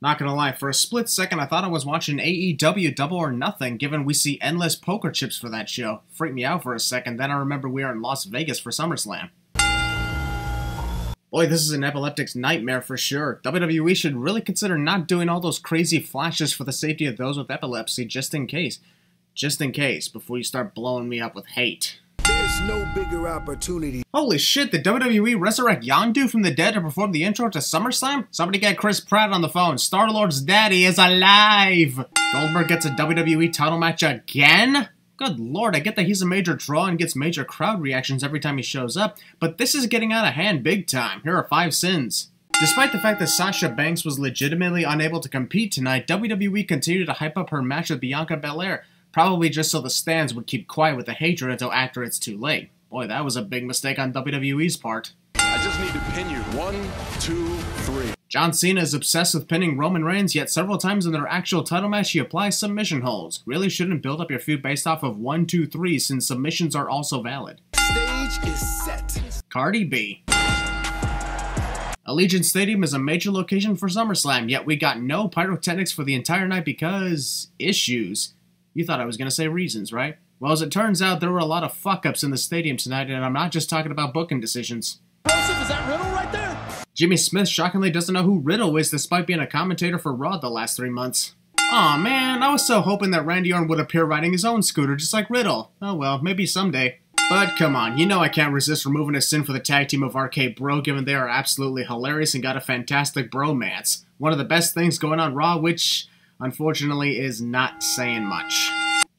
Not gonna lie, for a split second I thought I was watching AEW Double or Nothing, given we see endless poker chips for that show. Freaked me out for a second, then I remember we are in Las Vegas for SummerSlam. Boy, this is an epileptic's nightmare for sure. WWE should really consider not doing all those crazy flashes for the safety of those with epilepsy, just in case. Just in case, before you start blowing me up with hate. There's no bigger opportunity. Holy shit, did WWE resurrect Yondu from the dead to perform the intro to SummerSlam? Somebody get Chris Pratt on the phone. Star-Lord's daddy is alive! Goldberg gets a WWE title match again? Good lord, I get that he's a major draw and gets major crowd reactions every time he shows up, but this is getting out of hand big time. Here are 5 sins. Despite the fact that Sasha Banks was legitimately unable to compete tonight, WWE continued to hype up her match with Bianca Belair, probably just so the stands would keep quiet with the hatred until after it's too late. Boy, that was a big mistake on WWE's part. I just need to pin you. 1, 2, 3. John Cena is obsessed with pinning Roman Reigns, yet several times in their actual title match he applies submission holds. Really shouldn't build up your feud based off of 1, 2, 3 since submissions are also valid. Stage is set. Cardi B. Allegiant Stadium is a major location for SummerSlam, yet we got no pyrotechnics for the entire night because... issues. You thought I was going to say reasons, right? Well, as it turns out, there were a lot of fuck-ups in the stadium tonight, and I'm not just talking about booking decisions. Joseph, is that Riddle right there? Jimmy Smith shockingly doesn't know who Riddle is despite being a commentator for Raw the last 3 months. Aw man, I was so hoping that Randy Orton would appear riding his own scooter just like Riddle. Oh well, maybe someday. But come on, you know I can't resist removing a sin for the tag team of RK Bro given they are absolutely hilarious and got a fantastic bromance. One of the best things going on Raw, which unfortunately is not saying much.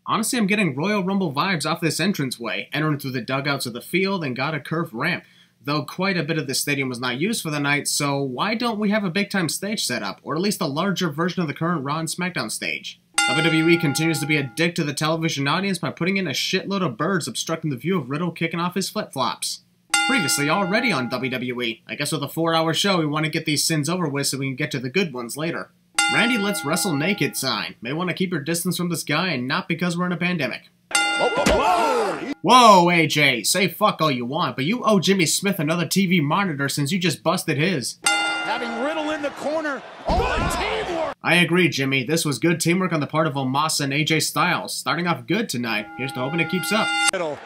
Honestly, I'm getting Royal Rumble vibes off this entranceway, entering through the dugouts of the field and got a curved ramp. Though quite a bit of the stadium was not used for the night, so why don't we have a big-time stage set up, or at least a larger version of the current Raw and SmackDown stage? WWE continues to be a dick to the television audience by putting in a shitload of birds obstructing the view of Riddle kicking off his flip-flops. Previously already on WWE, I guess with a 4-hour show we want to get these sins over with so we can get to the good ones later. Randy let's wrestle naked sign. May want to keep your distance from this guy and not because we're in a pandemic. Whoa, AJ, say fuck all you want, but you owe Jimmy Smith another TV monitor since you just busted his. Having Riddle in the corner. Oh, teamwork! I agree, Jimmy. This was good teamwork on the part of Omos and AJ Styles. Starting off good tonight. Here's to hoping it keeps up. Riddle.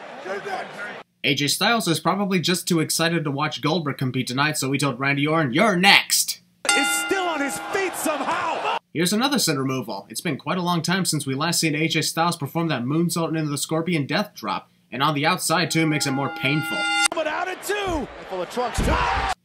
AJ Styles is probably just too excited to watch Goldberg compete tonight, so he told Randy Orton, "You're next!" Is still on his feet somehow! Here's another sin removal. It's been quite a long time since we last seen AJ Styles perform that moonsault into the Scorpion Death Drop, and on the outside too makes it more painful. But out at 2! Full of trucks.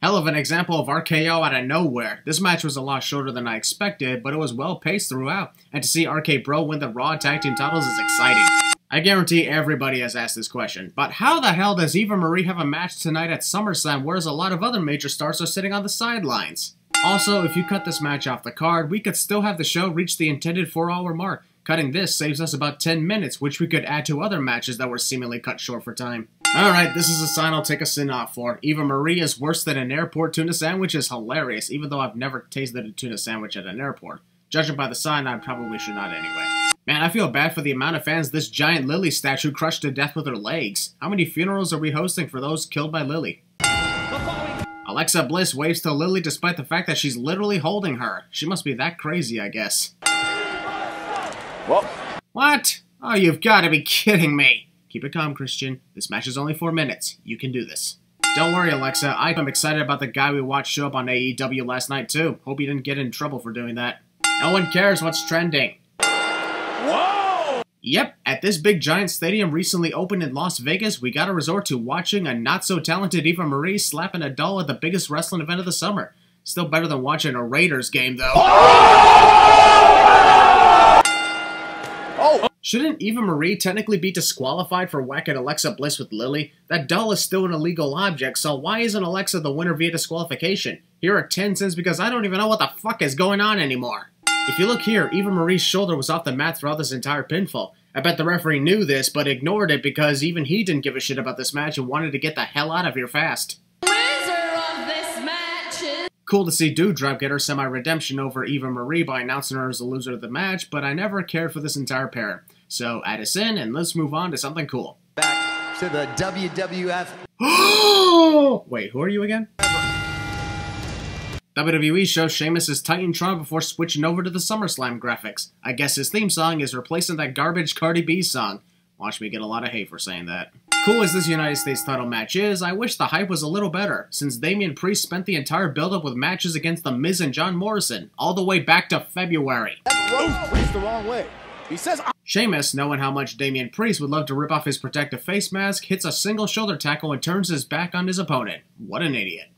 Hell of an example of RKO out of nowhere. This match was a lot shorter than I expected, but it was well paced throughout, and to see RK Bro win the Raw Tag Team titles is exciting. I guarantee everybody has asked this question, but how the hell does Eva Marie have a match tonight at SummerSlam whereas a lot of other major stars are sitting on the sidelines? Also, if you cut this match off the card, we could still have the show reach the intended 4-hour mark. Cutting this saves us about 10 minutes, which we could add to other matches that were seemingly cut short for time. Alright, this is a sign I'll take a sin off for. Eva Marie is worse than an airport tuna sandwich is hilarious, even though I've never tasted a tuna sandwich at an airport. Judging by the sign, I probably should not anyway. Man, I feel bad for the amount of fans this giant Lily statue crushed to death with her legs. How many funerals are we hosting for those killed by Lily? Alexa Bliss waves to Lily despite the fact that she's literally holding her. She must be that crazy, I guess. Well. What? Oh, you've got to be kidding me. Keep it calm, Christian. This match is only 4 minutes. You can do this. Don't worry, Alexa. I'm excited about the guy we watched show up on AEW last night, too. Hope you didn't get in trouble for doing that. No one cares what's trending. Whoa! Yep, at this big giant stadium recently opened in Las Vegas, we gotta resort to watching a not-so-talented Eva Marie slapping a doll at the biggest wrestling event of the summer. Still better than watching a Raiders game, though. Oh! Shouldn't Eva Marie technically be disqualified for whacking Alexa Bliss with Lily? That doll is still an illegal object, so why isn't Alexa the winner via disqualification? Here are 10 cents because I don't even know what the fuck is going on anymore. If you look here, Eva Marie's shoulder was off the mat throughout this entire pinfall. I bet the referee knew this, but ignored it because even he didn't give a shit about this match and wanted to get the hell out of here fast. Cool to see Doudrop get her semi-redemption over Eva Marie by announcing her as the loser of the match, but I never cared for this entire pair. So add us in and let's move on to something cool. Back to the WWF. Wait, who are you again? WWE shows Sheamus' Titantron before switching over to the SummerSlam graphics. I guess his theme song is replacing that garbage Cardi B song. Watch me get a lot of hate for saying that. Cool as this United States title match is, I wish the hype was a little better, since Damian Priest spent the entire build-up with matches against The Miz and John Morrison, all the way back to February. That Priest the wrong way. He says, Sheamus, knowing how much Damian Priest would love to rip off his protective face mask, hits a single shoulder tackle and turns his back on his opponent. What an idiot.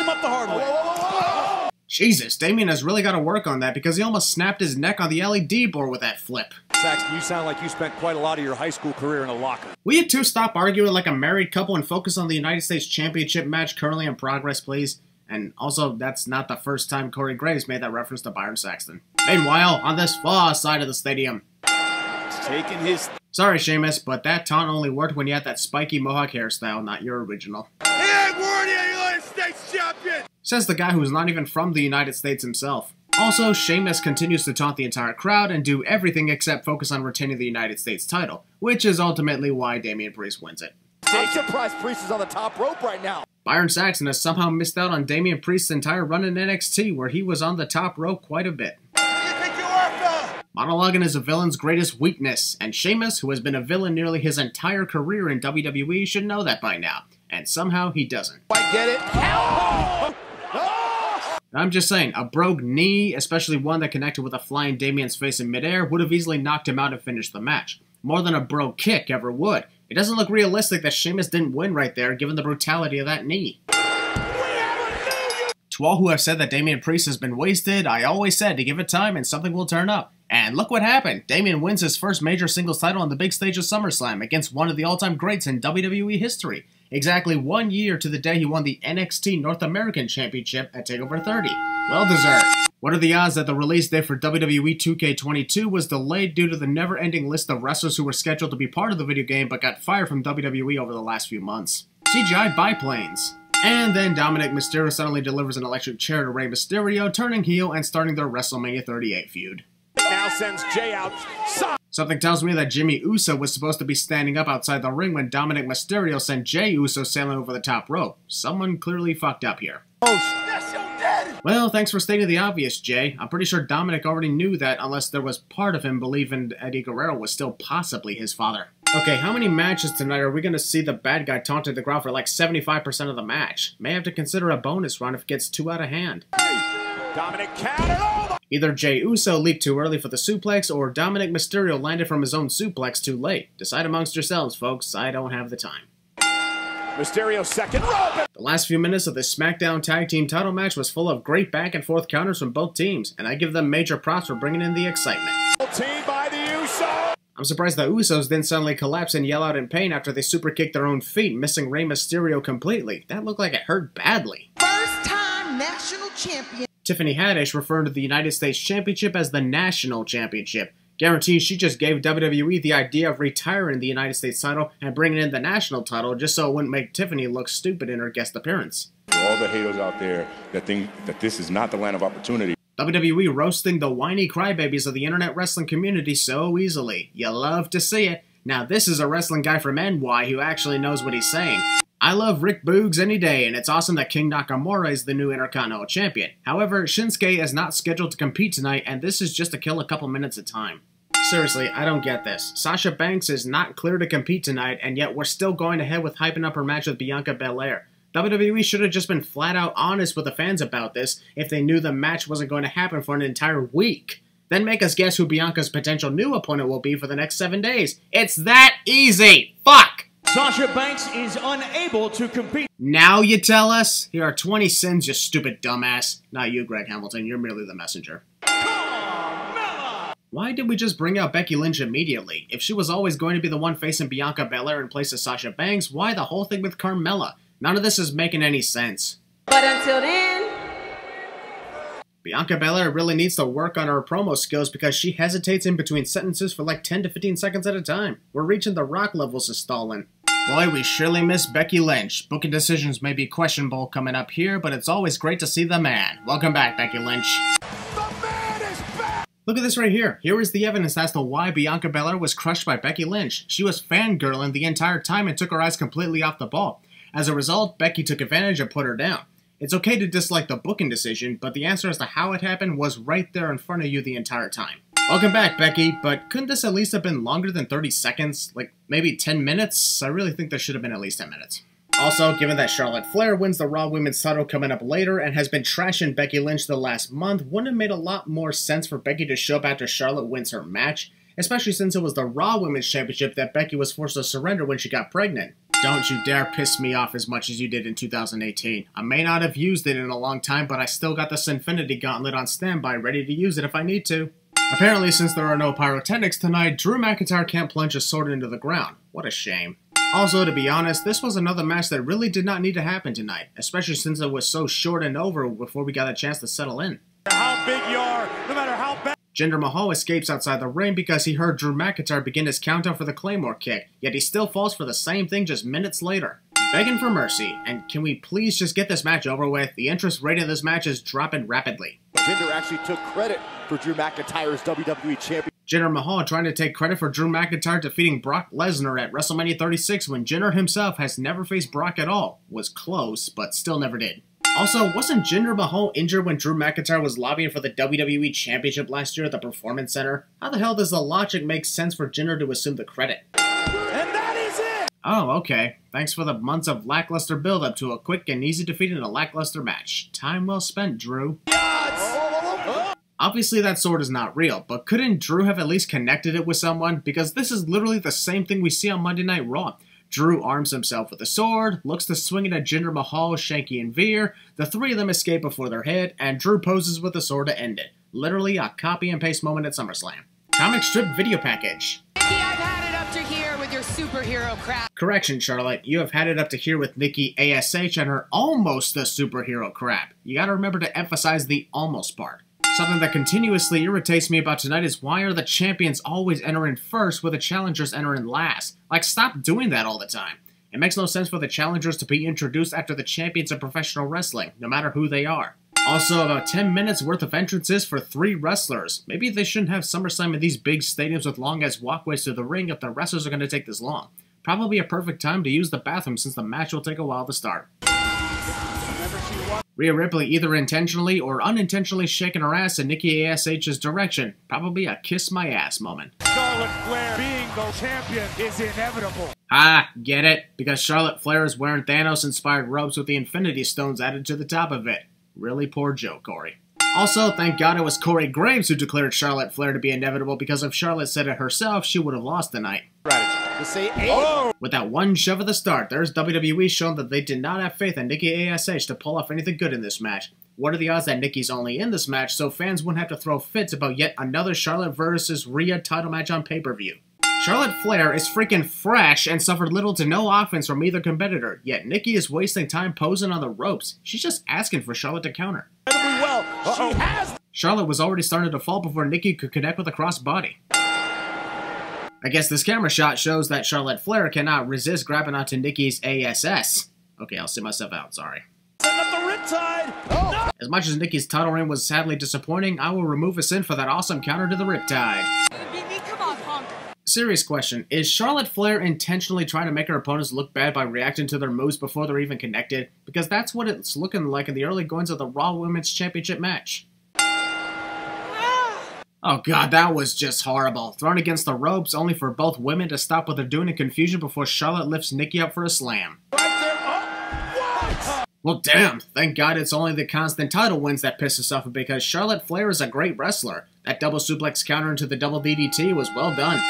came up the hard way. Jesus, Damian has really got to work on that because he almost snapped his neck on the LED board with that flip. Saxton, you sound like you spent quite a lot of your high school career in a locker. Will you two stop arguing like a married couple and focus on the United States Championship match currently in progress, please? And also, that's not the first time Corey Graves made that reference to Byron Saxton. Meanwhile, on this far side of the stadium. Taking his... Sorry, Sheamus, but that taunt only worked when you had that spiky mohawk hairstyle, not your original. He ain't worthy of United States champion! Says the guy who's not even from the United States himself. Also, Sheamus continues to taunt the entire crowd and do everything except focus on retaining the United States title, which is ultimately why Damian Priest wins it. I'm surprised Priest is on the top rope right now. Byron Saxton has somehow missed out on Damian Priest's entire run in NXT, where he was on the top rope quite a bit. Who do you think you are, fella? Monologuing is a villain's greatest weakness, and Sheamus, who has been a villain nearly his entire career in WWE, should know that by now. And somehow he doesn't. I get it. Ow! I'm just saying, a brogue knee, especially one that connected with a flying Damian's face in midair, would have easily knocked him out and finished the match. More than a brogue kick ever would. It doesn't look realistic that Sheamus didn't win right there, given the brutality of that knee. To all who have said that Damian Priest has been wasted, I always said to give it time and something will turn up. And look what happened. Damian wins his first major singles title on the big stage of SummerSlam against one of the all-time greats in WWE history. Exactly 1 year to the day he won the NXT North American Championship at TakeOver 30. Well deserved. What are the odds that the release date for WWE 2K22 was delayed due to the never-ending list of wrestlers who were scheduled to be part of the video game but got fired from WWE over the last few months? CGI biplanes. And then Dominic Mysterio suddenly delivers an electric chair to Rey Mysterio, turning heel and starting their WrestleMania 38 feud. Now sends Jay out. Something tells me that Jimmy Uso was supposed to be standing up outside the ring when Dominic Mysterio sent Jey Uso sailing over the top rope. Someone clearly fucked up here. Well, thanks for stating the obvious, Jay. I'm pretty sure Dominic already knew that unless there was part of him believing Eddie Guerrero was still possibly his father. Okay, how many matches tonight are we going to see the bad guy taunting the crowd for like 75% of the match? May have to consider a bonus run if it gets too out of hand. Dominic counted over. Either Jey Uso leaped too early for the suplex, or Dominic Mysterio landed from his own suplex too late. Decide amongst yourselves, folks. I don't have the time. Mysterio second rope. The last few minutes of this SmackDown Tag Team title match was full of great back and forth counters from both teams, and I give them major props for bringing in the excitement. Team by the Usos. I'm surprised the Usos didn't suddenly collapse and yell out in pain after they superkicked their own feet, missing Rey Mysterio completely. That looked like it hurt badly. First-time national champion. Tiffany Haddish referring to the United States Championship as the National Championship. Guarantees she just gave WWE the idea of retiring the United States title and bringing in the national title just so it wouldn't make Tiffany look stupid in her guest appearance. For all the haters out there that think that this is not the land of opportunity. WWE roasting the whiny crybabies of the internet wrestling community so easily. You love to see it. Now this is a wrestling guy from NY who actually knows what he's saying. I love Rick Boogs any day, and it's awesome that King Nakamura is the new Intercontinental Champion. However, Shinsuke is not scheduled to compete tonight, and this is just to kill a couple minutes of time. Seriously, I don't get this. Sasha Banks is not clear to compete tonight, and yet we're still going ahead with hyping up her match with Bianca Belair. WWE should have just been flat out honest with the fans about this if they knew the match wasn't going to happen for an entire week. Then make us guess who Bianca's potential new opponent will be for the next 7 days. It's that easy! Fuck! Sasha Banks is unable to compete. Now you tell us? Here are 20 sins, you stupid dumbass. Not you, Greg Hamilton. You're merely the messenger. Why did we just bring out Becky Lynch immediately? If she was always going to be the one facing Bianca Belair in place of Sasha Banks, why the whole thing with Carmella? None of this is making any sense. But until then... Bianca Belair really needs to work on her promo skills because she hesitates in between sentences for like 10 to 15 seconds at a time. We're reaching the Rock levels of stalling. Boy, we surely miss Becky Lynch. Booking decisions may be questionable coming up here, but it's always great to see the man. Welcome back, Becky Lynch. The man is back. Look at this right here. Here is the evidence as to why Bianca Belair was crushed by Becky Lynch. She was fangirling the entire time and took her eyes completely off the ball. As a result, Becky took advantage and put her down. It's okay to dislike the booking decision, but the answer as to how it happened was right there in front of you the entire time. Welcome back, Becky, but couldn't this at least have been longer than 30 seconds? Like, maybe 10 minutes? I really think there should have been at least 10 minutes. Also, given that Charlotte Flair wins the Raw Women's title coming up later and has been trashing Becky Lynch the last month, wouldn't it have made a lot more sense for Becky to show up after Charlotte wins her match? Especially since it was the Raw Women's Championship that Becky was forced to surrender when she got pregnant. Don't you dare piss me off as much as you did in 2018. I may not have used it in a long time, but I still got the Sinfinity Gauntlet on standby ready to use it if I need to. Apparently, since there are no pyrotechnics tonight, Drew McIntyre can't plunge a sword into the ground. What a shame. Also, to be honest, this was another match that really did not need to happen tonight, especially since it was so short and over before we got a chance to settle in. How big you are, no matter how bad. Jinder Mahal escapes outside the ring because he heard Drew McIntyre begin his countdown for the Claymore kick, yet he still falls for the same thing just minutes later. Begging for mercy, and can we please just get this match over with? The interest rate in this match is dropping rapidly. Jinder actually took credit for Drew McIntyre's WWE champion. Jinder Mahal trying to take credit for Drew McIntyre defeating Brock Lesnar at WrestleMania 36 when Jinder himself has never faced Brock at all. Was close, but still never did. Also, wasn't Jinder Mahal injured when Drew McIntyre was lobbying for the WWE Championship last year at the Performance Center? How the hell does the logic make sense for Jinder to assume the credit? And that is it! Oh, okay. Thanks for the months of lackluster build-up to a quick and easy defeat in a lackluster match. Time well spent, Drew. Obviously that sword is not real, but couldn't Drew have at least connected it with someone? Because this is literally the same thing we see on Monday Night Raw. Drew arms himself with a sword, looks to swing it at Jinder Mahal, Shanky, and Veer. The three of them escape before they're hit, and Drew poses with the sword to end it. Literally a copy and paste moment at SummerSlam. Comic strip video package. Nikki, I've had it up to here with your superhero crap. Correction, Charlotte. You have had it up to here with Nikki ASH and her almost a superhero crap. You gotta remember to emphasize the almost part. Something that continuously irritates me about tonight is why are the champions always entering first with the challengers entering last? Like, stop doing that all the time. It makes no sense for the challengers to be introduced after the champions of professional wrestling, no matter who they are. Also, about 10 minutes worth of entrances for 3 wrestlers. Maybe they shouldn't have SummerSlam in these big stadiums with long-ass walkways to the ring if the wrestlers are going to take this long. Probably a perfect time to use the bathroom since the match will take a while to start. Rhea Ripley either intentionally or unintentionally shaking her ass in Nikki ASH's direction. Probably a kiss my ass moment. Charlotte Flair being the champion is inevitable. Ah, get it? Because Charlotte Flair is wearing Thanos-inspired robes with the Infinity Stones added to the top of it. Really poor joke, Corey. Also, thank God it was Corey Graves who declared Charlotte Flair to be inevitable, because if Charlotte said it herself, she would have lost the night. With that one shove at the start, there's WWE showing that they did not have faith in Nikki ASH to pull off anything good in this match. What are the odds that Nikki's only in this match so fans wouldn't have to throw fits about yet another Charlotte versus Rhea title match on pay-per-view? Charlotte Flair is freaking fresh and suffered little to no offense from either competitor, yet Nikki is wasting time posing on the ropes. She's just asking for Charlotte to counter. Charlotte was already starting to fall before Nikki could connect with a crossbody. I guess this camera shot shows that Charlotte Flair cannot resist grabbing onto Nikki's ASS. Okay, I'll sit myself out, sorry. As much as Nikki's title reign was sadly disappointing, I will remove a sin for that awesome counter to the Riptide. Serious question, is Charlotte Flair intentionally trying to make her opponents look bad by reacting to their moves before they're even connected? Because that's what it's looking like in the early goings of the Raw Women's Championship match. Oh god, that was just horrible. Thrown against the ropes, only for both women to stop what they're doing in confusion before Charlotte lifts Nikki up for a slam. Well damn, thank god it's only the constant title wins that piss us off, because Charlotte Flair is a great wrestler. That double suplex counter into the double DDT was well done.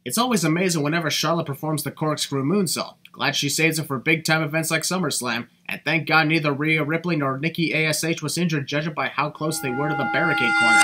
It's always amazing whenever Charlotte performs the corkscrew moonsault. Glad she saves it for big-time events like SummerSlam, and thank God neither Rhea Ripley nor Nikki ASH was injured, judging by how close they were to the barricade corner.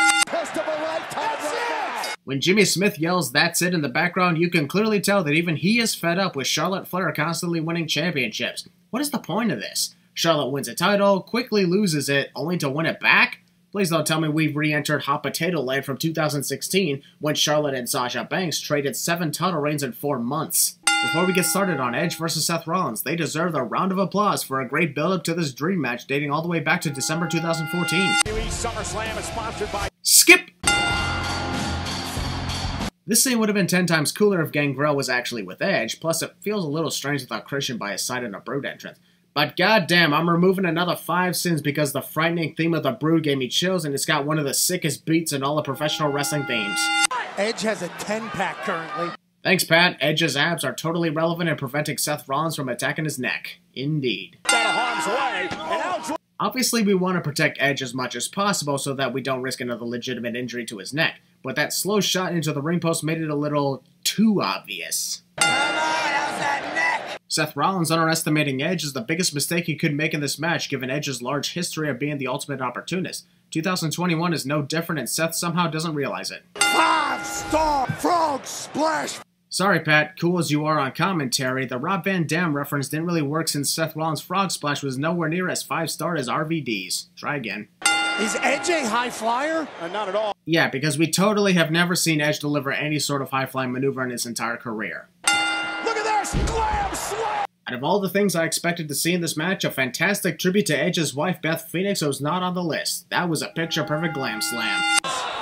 When Jimmy Smith yells "That's it" in the background, you can clearly tell that even he is fed up with Charlotte Flair constantly winning championships. What is the point of this? Charlotte wins a title, quickly loses it, only to win it back? Please don't tell me we've re-entered Hot Potato Land from 2016 when Charlotte and Sasha Banks traded 7 title reigns in 4 months. Before we get started on Edge vs Seth Rollins, they deserve a round of applause for a great build-up to this dream match dating all the way back to December 2014. SummerSlam is sponsored by Skip! This scene would have been 10 times cooler if Gangrel was actually with Edge, plus it feels a little strange without Christian by his side in a Brood entrance. But goddamn, I'm removing another 5 sins because the frightening theme of the Brood gave me chills and it's got one of the sickest beats in all of professional wrestling themes. Edge has a 10-pack currently. Thanks, Pat. Edge's abs are totally relevant in preventing Seth Rollins from attacking his neck. Indeed. Obviously, we want to protect Edge as much as possible so that we don't risk another legitimate injury to his neck, but that slow shot into the ring post made it a little too obvious. Seth Rollins underestimating Edge is the biggest mistake he could make in this match given Edge's large history of being the ultimate opportunist. 2021 is no different and Seth somehow doesn't realize it. 5-star frog splash! Sorry, Pat, cool as you are on commentary, the Rob Van Dam reference didn't really work since Seth Rollins' frog splash was nowhere near as 5-star as RVD's. Try again. Is Edge a high flyer? Not at all. Yeah, because we totally have never seen Edge deliver any sort of high-flying maneuver in his entire career. Look at this! Glam slam! Out of all the things I expected to see in this match, a fantastic tribute to Edge's wife Beth Phoenix was not on the list. That was a picture-perfect glam slam.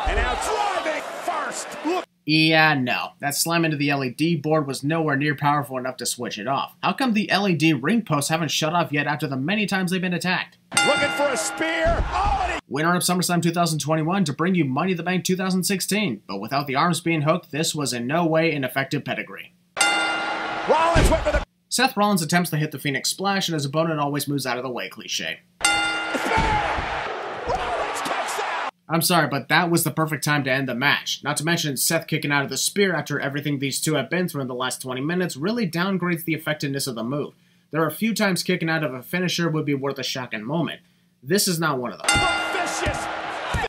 And now driving first! Look! Yeah, no. That slam into the LED board was nowhere near powerful enough to switch it off. How come the LED ring posts haven't shut off yet after the many times they've been attacked? Looking for a spear! Oh, and he... Winner of SummerSlam 2021 to bring you Money in the Bank 2016, but without the arms being hooked, this was in no way an effective pedigree. Rollins went for the... Seth Rollins attempts to hit the Phoenix Splash and his opponent always moves out of the way cliche. I'm sorry, but that was the perfect time to end the match. Not to mention Seth kicking out of the spear after everything these two have been through in the last 20 minutes really downgrades the effectiveness of the move. There are a few times kicking out of a finisher would be worth a shocking moment. This is not one of them.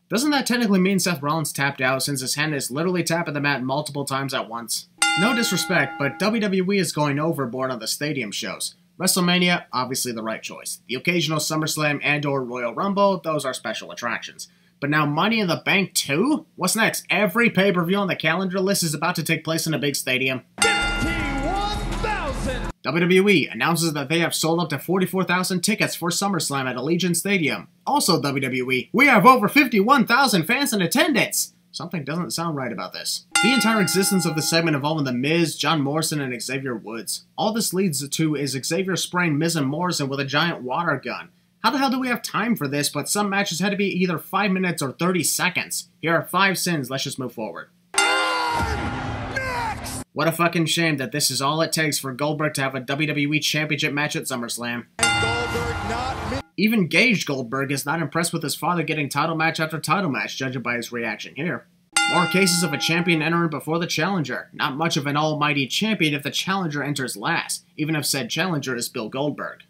Doesn't that technically mean Seth Rollins tapped out since his hand is literally tapping the mat multiple times at once? No disrespect, but WWE is going overboard on the stadium shows. WrestleMania, obviously the right choice. The occasional SummerSlam and/or Royal Rumble, those are special attractions. But now Money in the Bank too? What's next? Every pay-per-view on the calendar list is about to take place in a big stadium. 51,000! WWE announces that they have sold up to 44,000 tickets for SummerSlam at Allegiant Stadium. Also WWE, we have over 51,000 fans in attendance! Something doesn't sound right about this. The entire existence of the segment involving The Miz, John Morrison, and Xavier Woods. All this leads to is Xavier spraying Miz and Morrison with a giant water gun. How the hell do we have time for this, but some matches had to be either 5 minutes or 30 seconds? Here are 5 sins, let's just move forward. Next! What a fucking shame that this is all it takes for Goldberg to have a WWE Championship match at SummerSlam. Goldberg not... Even Gage Goldberg is not impressed with his father getting title match after title match, judging by his reaction here. More cases of a champion entering before the challenger. Not much of an almighty champion if the challenger enters last, even if said challenger is Bill Goldberg.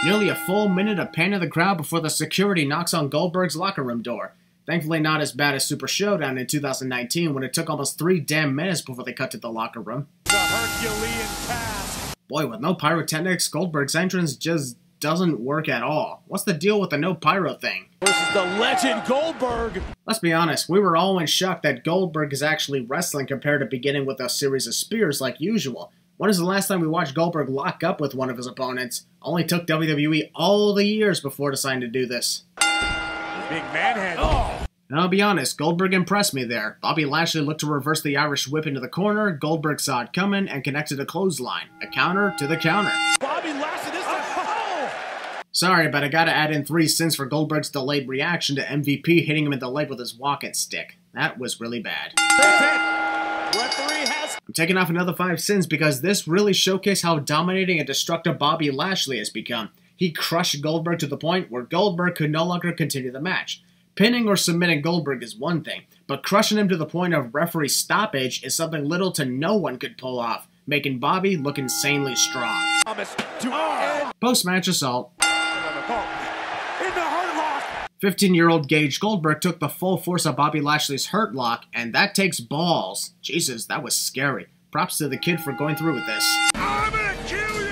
Nearly a full minute of pain in the crowd before the security knocks on Goldberg's locker room door. Thankfully not as bad as Super Showdown in 2019 when it took almost 3 damn minutes before they cut to the locker room. The Herculean task. Boy, with no pyrotechnics, Goldberg's entrance just doesn't work at all. What's the deal with the no pyro thing? Versus the legend Goldberg. Let's be honest, we were all in shock that Goldberg is actually wrestling compared to beginning with a series of spears like usual. When is the last time we watched Goldberg lock up with one of his opponents? Only took WWE all the years before deciding to do this. Big manhandle. Oh. And I'll be honest, Goldberg impressed me there. Bobby Lashley looked to reverse the Irish whip into the corner, Goldberg saw it coming, and connected a clothesline. A counter to the counter. Bobby Lashley this time. Oh. Sorry, but I gotta add in 3 sins for Goldberg's delayed reaction to MVP hitting him in the leg with his walking stick. That was really bad. That's it. Referee has... I'm taking off another 5 sins because this really showcased how dominating and destructive Bobby Lashley has become. He crushed Goldberg to the point where Goldberg could no longer continue the match. Pinning or submitting Goldberg is one thing, but crushing him to the point of referee stoppage is something little to no one could pull off, making Bobby look insanely strong. Post-match assault. 15-year-old Gage Goldberg took the full force of Bobby Lashley's hurt lock, and that takes balls. Jesus, that was scary. Props to the kid for going through with this. I'm gonna kill you!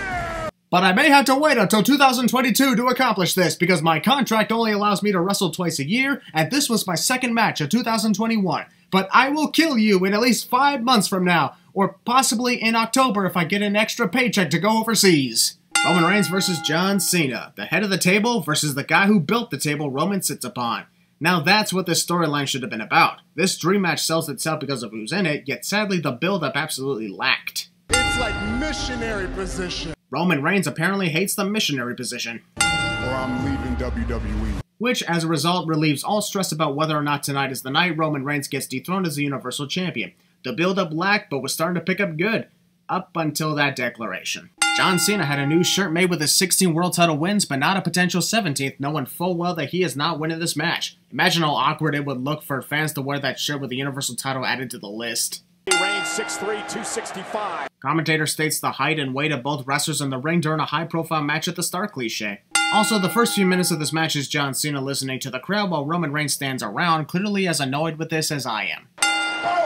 But I may have to wait until 2022 to accomplish this, because my contract only allows me to wrestle twice a year, and this was my second match of 2021. But I will kill you in at least 5 months from now, or possibly in October if I get an extra paycheck to go overseas. Roman Reigns versus John Cena. The head of the table versus the guy who built the table Roman sits upon. Now that's what this storyline should have been about. This dream match sells itself because of who's in it, yet sadly the build-up absolutely lacked. It's like missionary position. Roman Reigns apparently hates the missionary position, Or I'm leaving WWE. which as a result relieves all stress about whether or not tonight is the night Roman Reigns gets dethroned as the Universal Champion. The build-up lacked, but was starting to pick up good, up until that declaration. John Cena had a new shirt made with his 16 world title wins, but not a potential 17th, knowing full well that he is not winning this match. Imagine how awkward it would look for fans to wear that shirt with the Universal title added to the list. Reigns 6'3", 265. Commentator states the height and weight of both wrestlers in the ring during a high-profile match at the start cliche. Also, the first few minutes of this match is John Cena listening to the crowd while Roman Reigns stands around, clearly as annoyed with this as I am.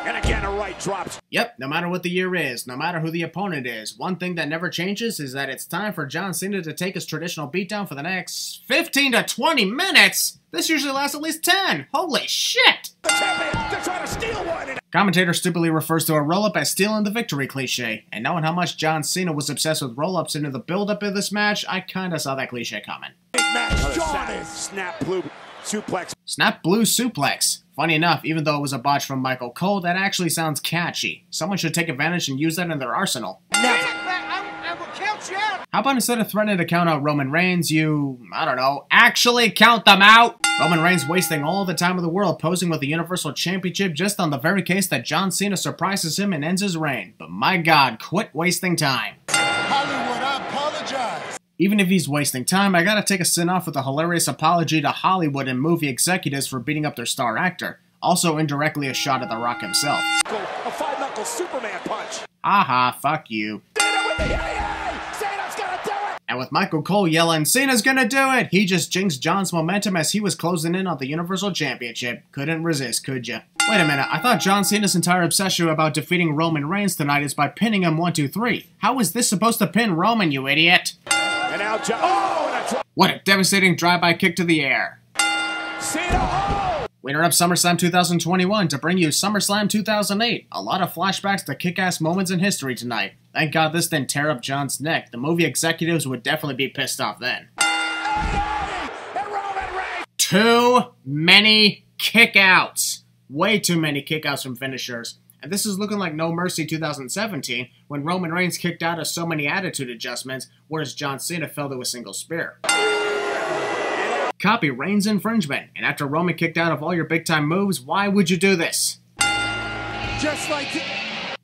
And again, a right drops. Yep, no matter what the year is, no matter who the opponent is, one thing that never changes is that it's time for John Cena to take his traditional beatdown for the next 15 to 20 minutes! This usually lasts at least 10! Holy shit! The champion, they're trying to steal one. Commentator stupidly refers to a roll-up as stealing the victory cliche, and knowing how much John Cena was obsessed with roll-ups into the build-up of this match, I kinda saw that cliche coming. Big match, John snap blue suplex. Snap Blue Suplex. Funny enough, even though it was a botch from Michael Cole, that actually sounds catchy. Someone should take advantage and use that in their arsenal. I will count you out. How about instead of threatening to count out Roman Reigns, you, I don't know, actually count them out? Roman Reigns wasting all the time of the world posing with the Universal Championship just on the very case that John Cena surprises him and ends his reign. But my god, quit wasting time. Hollywood, I apologize. Even if he's wasting time, I gotta take a sin off with a hilarious apology to Hollywood and movie executives for beating up their star actor. Also indirectly a shot at The Rock himself. A five-knuckle Superman punch. Haha, fuck you. Cena with the Cena's gonna do it. And with Michael Cole yelling, Cena's gonna do it, he just jinxed John's momentum as he was closing in on the Universal Championship. Couldn't resist, could ya? Wait a minute, I thought John Cena's entire obsession about defeating Roman Reigns tonight is by pinning him 1, 2, 3. How is this supposed to pin Roman, you idiot? And now John. Oh, and a drop. What a devastating drive-by kick to the air. Cena. Oh. We interrupt SummerSlam 2021 to bring you SummerSlam 2008. A lot of flashbacks to kick-ass moments in history tonight. Thank God this didn't tear up John's neck. The movie executives would definitely be pissed off then. And Roman Reigns. Too many kickouts. Way too many kickouts from finishers. And this is looking like No Mercy 2017, when Roman Reigns kicked out of so many attitude adjustments, whereas John Cena fell to a single spear. Copy Reigns' infringement, and after Roman kicked out of all your big-time moves, why would you do this? Just like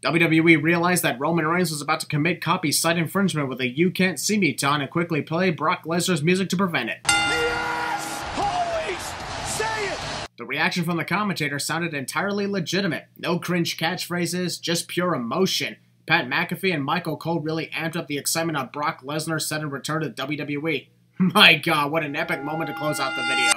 WWE realized that Roman Reigns was about to commit copy site infringement with a You Can't See Me taunt and quickly play Brock Lesnar's music to prevent it. yes! Holy, say it! The reaction from the commentator sounded entirely legitimate. No cringe catchphrases, just pure emotion. Pat McAfee and Michael Cole really amped up the excitement on Brock Lesnar's sudden return to WWE. My god, what an epic moment to close out the video.